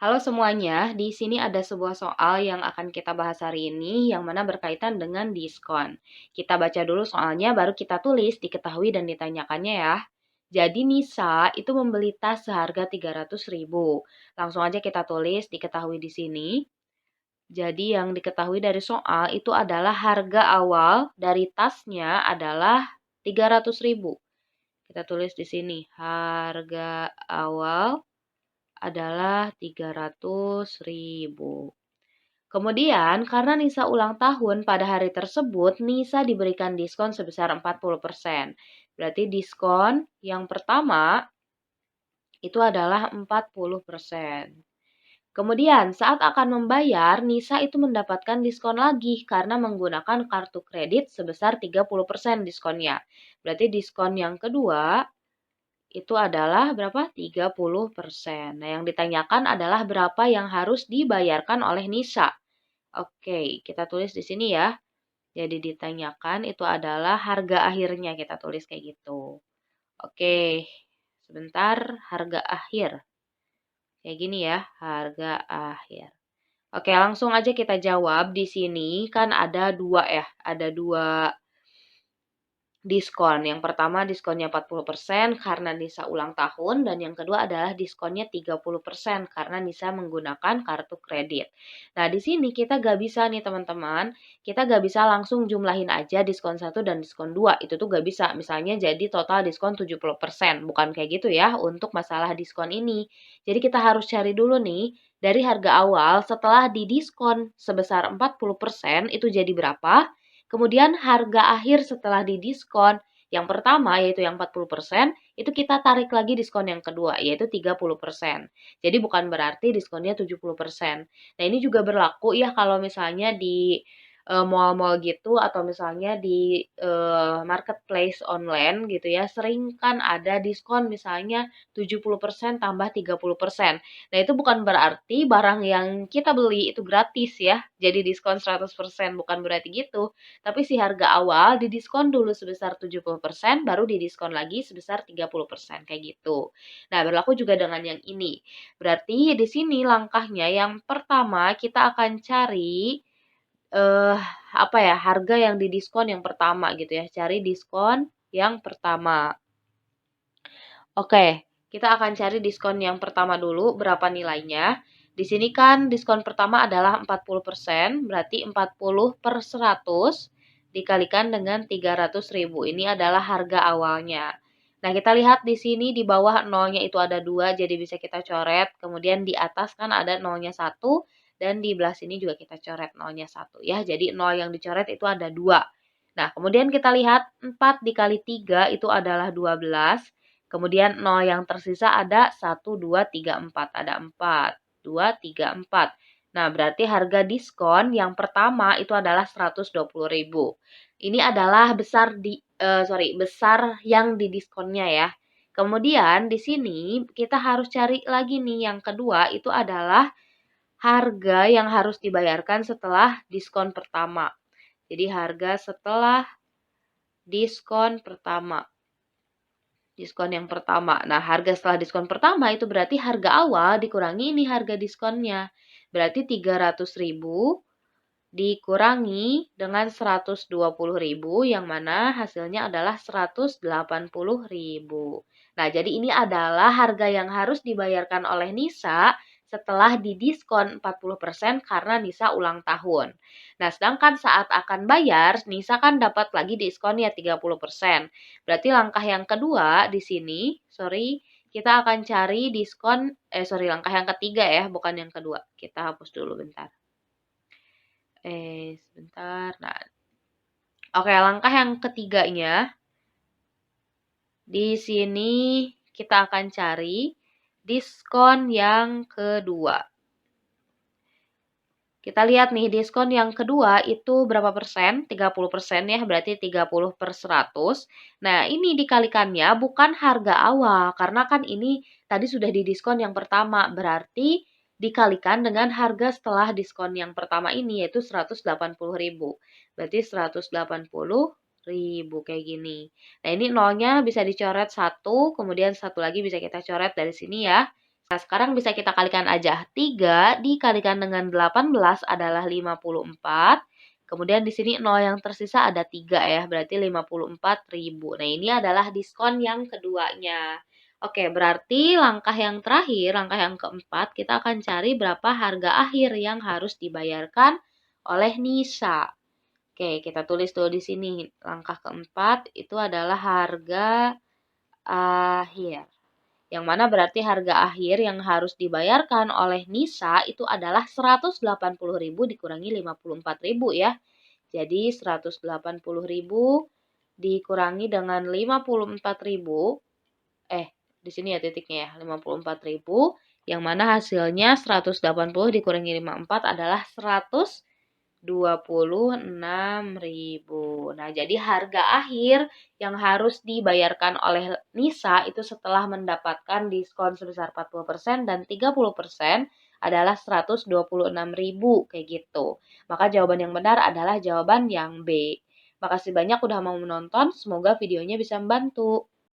Halo semuanya, di sini ada sebuah soal yang akan kita bahas hari ini yang mana berkaitan dengan diskon. Kita baca dulu soalnya, baru kita tulis, diketahui dan ditanyakannya ya. Jadi Nisa itu membeli tas seharga 300.000. Langsung aja kita tulis, diketahui di sini. Jadi yang diketahui dari soal itu adalah harga awal dari tasnya adalah 300.000. Kita tulis di sini, harga awal adalah 300.000. Kemudian, karena Nisa ulang tahun pada hari tersebut, Nisa diberikan diskon sebesar 40%. Berarti diskon yang pertama itu adalah 40%. Kemudian, saat akan membayar, Nisa itu mendapatkan diskon lagi karena menggunakan kartu kredit sebesar 30% diskonnya. Berarti diskon yang kedua itu adalah berapa? 30%. Nah, yang ditanyakan adalah berapa yang harus dibayarkan oleh Nisa. Oke, kita tulis di sini ya. Jadi ditanyakan itu adalah harga akhirnya, kita tulis kayak gitu. Oke, sebentar, harga akhir. Kayak gini ya, harga akhir. Oke, langsung aja kita jawab. Di sini kan ada dua ya, ada dua diskon. Yang pertama diskonnya 40% karena Nisa ulang tahun dan yang kedua adalah diskonnya 30% karena Nisa menggunakan kartu kredit. Nah, di sini kita gak bisa nih teman-teman, kita gak bisa langsung jumlahin aja diskon 1 dan diskon 2. Itu tuh gak bisa. Misalnya jadi total diskon 70%. Bukan kayak gitu ya untuk masalah diskon ini. Jadi kita harus cari dulu nih dari harga awal setelah didiskon sebesar 40% itu jadi berapa? Kemudian harga akhir setelah didiskon yang pertama yaitu yang 40%, itu kita tarik lagi diskon yang kedua yaitu 30%. Jadi bukan berarti diskonnya 70%. Nah, ini juga berlaku ya kalau misalnya di mall-mall gitu atau misalnya di marketplace online gitu ya, sering kan ada diskon misalnya 70% tambah 30%. Nah, itu bukan berarti barang yang kita beli itu gratis ya, jadi diskon 100%, bukan berarti gitu. Tapi si harga awal didiskon dulu sebesar 70%, baru didiskon lagi sebesar 30%, kayak gitu. Nah, berlaku juga dengan yang ini. Berarti di sini langkahnya yang pertama kita akan cari eh apa ya, harga yang didiskon yang pertama gitu ya. Cari diskon yang pertama. Oke, kita akan cari diskon yang pertama dulu, berapa nilainya. Di sini kan diskon pertama adalah 40%, berarti 40 per 100 dikalikan dengan 300.000. Ini adalah harga awalnya. Nah, kita lihat di sini di bawah nolnya itu ada 2, jadi bisa kita coret. Kemudian di atas kan ada nolnya 1, dan di belah sini juga kita coret nolnya 1 ya. Jadi nol yang dicoret itu ada 2. Nah, kemudian kita lihat 4 dikali 3 itu adalah 12. Kemudian 0 yang tersisa ada 1, 2, 3, 4. Ada 4, 2, 3, 4. Nah, berarti harga diskon yang pertama itu adalah 120.000. Ini adalah besar yang didiskonnya ya. Kemudian di sini kita harus cari lagi nih yang kedua itu adalah harga yang harus dibayarkan setelah diskon pertama. Jadi harga setelah diskon pertama. Diskon yang pertama. Nah, harga setelah diskon pertama itu berarti harga awal dikurangi ini harga diskonnya. Berarti 300.000 dikurangi dengan 120.000 yang mana hasilnya adalah 180.000. Nah, jadi ini adalah harga yang harus dibayarkan oleh Nisa setelah didiskon 40% karena Nisa ulang tahun. Nah, sedangkan saat akan bayar, Nisa kan dapat lagi diskonnya 30%. Berarti langkah yang kedua di sini, kita akan cari langkah yang ketiga ya, bukan yang kedua. Kita hapus dulu bentar. Sebentar. Nah, oke, langkah yang ketiganya di sini kita akan cari diskon yang kedua. Kita lihat nih, diskon yang kedua itu berapa persen? 30% ya, berarti 30 per 100. Nah, ini dikalikannya bukan harga awal, karena kan ini tadi sudah didiskon yang pertama, berarti dikalikan dengan harga setelah diskon yang pertama ini, yaitu 180.000. Berarti 180.000 kayak gini. Nah, ini nolnya bisa dicoret 1, kemudian satu lagi bisa kita coret dari sini ya. Nah, sekarang bisa kita kalikan aja. 3 dikalikan dengan 18 adalah 54. Kemudian di sini 0 yang tersisa ada 3 ya, berarti 54.000. Nah, ini adalah diskon yang keduanya. Oke, berarti langkah yang terakhir, langkah yang keempat, kita akan cari berapa harga akhir yang harus dibayarkan oleh Nisa. Oke, kita tulis dulu di sini. Langkah keempat itu adalah harga akhir. Yang mana berarti harga akhir yang harus dibayarkan oleh Nisa itu adalah 180.000 dikurangi 54.000 ya. Jadi 180.000 dikurangi dengan 54.000, di sini ya titiknya ya, 54.000, yang mana hasilnya 180 dikurangi 54 adalah 126.000. Nah, jadi harga akhir yang harus dibayarkan oleh Nisa itu setelah mendapatkan diskon sebesar 40% dan 30% adalah 126.000 kayak gitu. Maka jawaban yang benar adalah jawaban yang B. Makasih banyak udah mau menonton, semoga videonya bisa membantu.